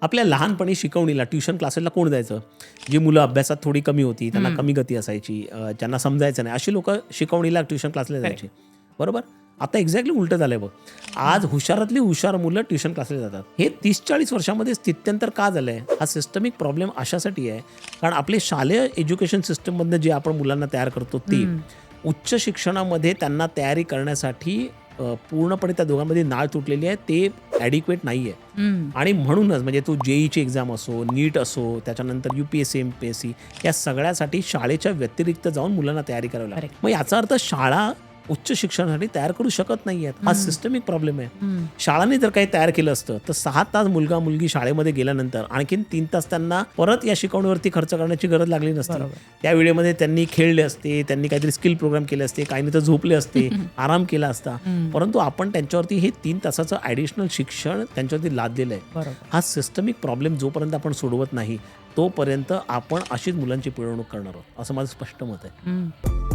आपल्या लहानपणी शिकवणीला ट्युशन क्लासेसला कोण जायचं? जी मुलं अभ्यासात थोडी कमी होती, त्यांना कमी गती असायची, ज्यांना समजायचं नाही, अशी लोक शिकवणीला ट्युशन क्लासला जायची. बरोबर. आता एक्झॅक्टली उलटं झालंय बघ. आज हुशारातली हुशार मुलं ट्युशन क्लासला जातात. हे 30-40 वर्षामध्ये स्थित्यंतर का झालंय? हा सिस्टमिक प्रॉब्लेम अशासाठी आहे कारण आपले शालेय एज्युकेशन सिस्टममधनं जे आपण मुलांना तयार करतो ते उच्च शिक्षणामध्ये त्यांना तयारी करण्यासाठी पूर्णपणे त्या दोघांमध्ये नाळ तुटलेली आहे. ते ॲडिक्वेट नाही आहे. आणि म्हणूनच म्हणजे तू जेईची एक्झाम असो, नीट असो, त्याच्यानंतर UPSC MPSC या सगळ्यासाठी शाळेच्या व्यतिरिक्त जाऊन मुलांना तयारी करावी लागते. मग याचा अर्थ शाळा उच्च शिक्षणासाठी तयार करू शकत नाही आहेत. हा सिस्टमिक प्रॉब्लेम आहे. शाळांनी जर काही तयार केलं असतं तर 6 तास मुलगा मुलगी शाळेमध्ये गेल्यानंतर आणखीन 3 तास त्यांना परत या शिकवणीवरती खर्च करण्याची गरज लागली नसती. त्या वेळेमध्ये त्यांनी खेळले असते, त्यांनी काहीतरी स्किल प्रोग्राम केले असते, काही नाही तर झोपले असते, आराम केला असता. परंतु आपण त्यांच्यावरती हे 3 तासाचं ॲडिशनल शिक्षण त्यांच्यावरती लादलेलं आहे. हा सिस्टमिक प्रॉब्लेम जोपर्यंत आपण सोडवत नाही तोपर्यंत आपण अशीच मुलांची पिळवणूक करणार आहोत, असं माझं स्पष्ट मत आहे.